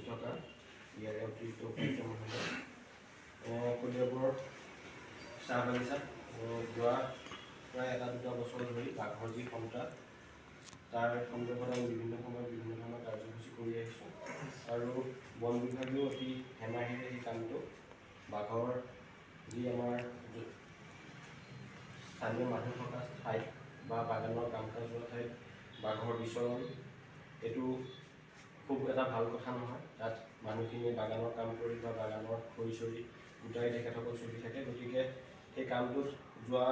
উপস্থিত থকা ইয়াৰে অতিৰিক্ত উপায়ুক্ত মহোদয় কলিয়াবৰ চাহ বাগিচাত যোৱা প্ৰায় 1-2 বছৰ ধৰি বাঘৰ যি সন্ত্ৰাস তাৰ সন্দৰ্ভত আমি বিভিন্ন সময়ত বিভিন্ন ধৰণৰ কাৰ্যসূচী কৰি আহিছোঁ আৰু বন বিভাগেও অতি হেমাহিৰে এই কামটো বাঘৰ যি আমাৰ স্থানীয় মানুহ থকা ঠাইত বা বাগানৰ কাম কাজ হোৱা ঠাইত বাঘৰ বিচৰণ এইটো খুব এটা ভাল কথা নহয়। তাত মানুহখিনিয়ে বাগানৰ কাম কৰি বা বাগানৰ খৰি চৰি গোটাই তেখেতসকল চলি থাকে। গতিকে সেই কামটোত যোৱা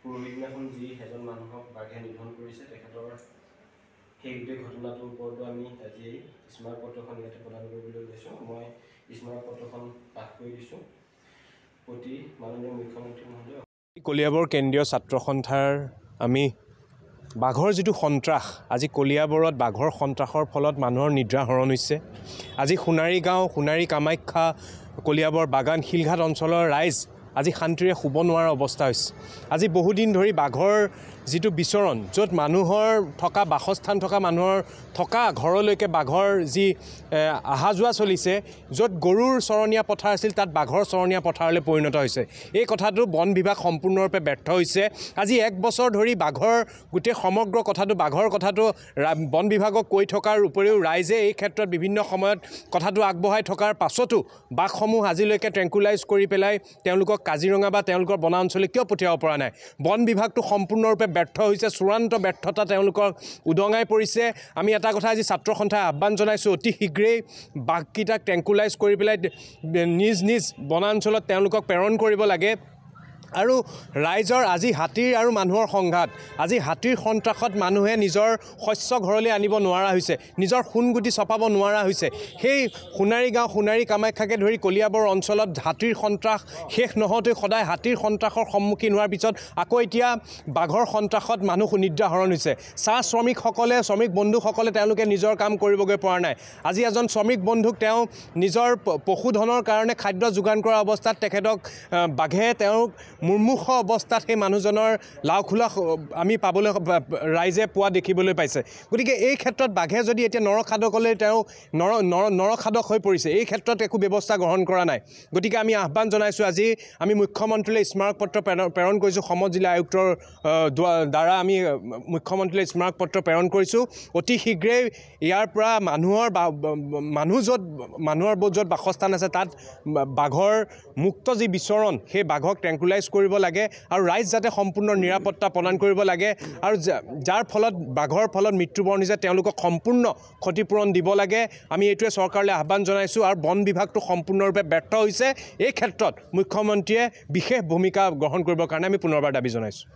পৰহিদিনাখন যি এজন মানুহক বাঘে নিধন কৰিছে তেখেতৰ সেই গোটেই ঘটনাটোৰ ওপৰতো আমি আজি স্মাৰক পত্ৰখন ইয়াতে প্ৰদান কৰিবলৈ লৈছোঁ। মই স্মাৰক পত্ৰখন পাঠ কৰি দিছোঁ। প্ৰতি মাননীয় মুখ্যমন্ত্ৰী মহোদয় কলিয়াবৰ কেন্দ্ৰীয় ছাত্ৰ সন্থাৰ আমি বাঘৰ যিটো সন্ত্ৰাস আজি কলিয়াবৰত বাঘৰ সন্ত্ৰাসৰ ফলত মানুহৰ নিদ্ৰা হৰণ হৈছে। আজি সোণাৰী গাঁও সোণাৰী কামাখ্যা কলিয়াবৰ বাগান শিলঘাট অঞ্চলৰ ৰাইজ আজি শান্তিৰে শুব নোৱাৰা অৱস্থা হৈছে। আজি বহুদিন ধৰি বাঘৰ যিটো বিচৰণ য'ত মানুহৰ থকা বাসস্থান থকা মানুহৰ থকা ঘৰলৈকে বাঘৰ যি অহা যোৱা চলিছে, য'ত গৰুৰ চৰণীয়া পথাৰ আছিল তাত বাঘৰ চৰণীয়া পথাৰলৈ পৰিণত হৈছে। এই কথাটো বন বিভাগ সম্পূৰ্ণৰূপে ব্যৰ্থ হৈছে। আজি 1 বছৰ ধৰি বাঘৰ গোটেই সমগ্ৰ বাঘৰ কথাটো বন বিভাগক কৈ থকাৰ উপৰিও ৰাইজে এই ক্ষেত্ৰত বিভিন্ন সময়ত কথাটো আগবঢ়াই থকাৰ পাছতো বাঘসমূহ আজিলৈকে ট্ৰেংকুলাইজ কৰি পেলাই তেওঁলোকক কাজিৰঙা বা তেওঁলোকৰ বনাঞ্চললৈ কিয় পঠিয়াব পৰা নাই? বন বিভাগটো সম্পূৰ্ণৰূপে ব্যৰ্থ হৈছে, চূড়ান্ত ব্যৰ্থতা তেওঁলোকক উদঙাই পৰিছে। আমি এটা কথা আজি ছাত্ৰ সন্থাই আহ্বান জনাইছোঁ, অতি শীঘ্ৰেই বাঘকেইটাক ট্ৰেংকুলাইজ কৰি পেলাই নিজ নিজ বনাঞ্চলত তেওঁলোকক প্ৰেৰণ কৰিব লাগে। আৰু ৰাইজৰ আজি হাতীৰ আৰু মানুহৰ সংঘাত, আজি হাতীৰ সন্ত্ৰাসত মানুহে নিজৰ শস্য ঘৰলৈ আনিব নোৱাৰা হৈছে, নিজৰ সোণগুটি চপাব নোৱাৰা হৈছে। সেই সোণাৰী গাঁও সোণাৰী কামাখ্যাকে ধৰি কলিয়াবৰ অঞ্চলত হাতীৰ সন্ত্ৰাস শেষ নহওঁতে সদায় হাতীৰ সন্ত্ৰাসৰ সন্মুখীন হোৱাৰ পিছত আকৌ এতিয়া বাঘৰ সন্ত্ৰাসত মানুহ নিদ্ৰা হৰণ হৈছে। চাহ শ্ৰমিকসকলে শ্ৰমিক বন্ধুসকলে তেওঁলোকে নিজৰ কাম কৰিবগৈ পৰা নাই। আজি এজন শ্ৰমিক বন্ধুক তেওঁ নিজৰ পশুধনৰ কাৰণে খাদ্য যোগান কৰা অৱস্থাত তেখেতক বাঘে তেওঁক মুৰ্মুষ অৱস্থাত সেই মানুহজনৰ লাওখোলা আমি পাবলৈ ৰাইজে পোৱা দেখিবলৈ পাইছে। গতিকে এই ক্ষেত্ৰত বাঘে যদি এতিয়া নৰখাদকলৈ তেওঁ নৰখাদক হৈ পৰিছে, এই ক্ষেত্ৰত একো ব্যৱস্থা গ্ৰহণ কৰা নাই। গতিকে আমি আহ্বান জনাইছোঁ, আজি আমি মুখ্যমন্ত্ৰীলৈ স্মাৰক পত্ৰ প্ৰেৰণ কৰিছোঁ। সম জিলা আয়ুক্তৰ দ্বাৰা আমি মুখ্যমন্ত্ৰীলৈ স্মাৰক পত্ৰ প্ৰেৰণ কৰিছোঁ। অতি শীঘ্ৰেই ইয়াৰ পৰা মানুহৰ য'ত বাসস্থান আছে তাত বাঘৰ মুক্ত যি বিচৰণ সেই বাঘক ট্ৰেংকুলাইজ কৰিব লাগে আৰু ৰাইজ যাতে সম্পূৰ্ণ নিৰাপত্তা প্ৰদান কৰিব লাগে আৰু যাৰ ফলত বাঘৰ ফলত মৃত্যুবৰণ হৈছে তেওঁলোকক সম্পূৰ্ণ ক্ষতিপূৰণ দিব লাগে। আমি এইটোৱে চৰকাৰলৈ আহ্বান জনাইছোঁ আৰু বন বিভাগটো সম্পূৰ্ণৰূপে ব্যৰ্থ হৈছে। এই ক্ষেত্ৰত মুখ্যমন্ত্ৰীয়ে বিশেষ ভূমিকা গ্ৰহণ কৰিবৰ কাৰণে আমি পুনৰবাৰ দাবী জনাইছোঁ।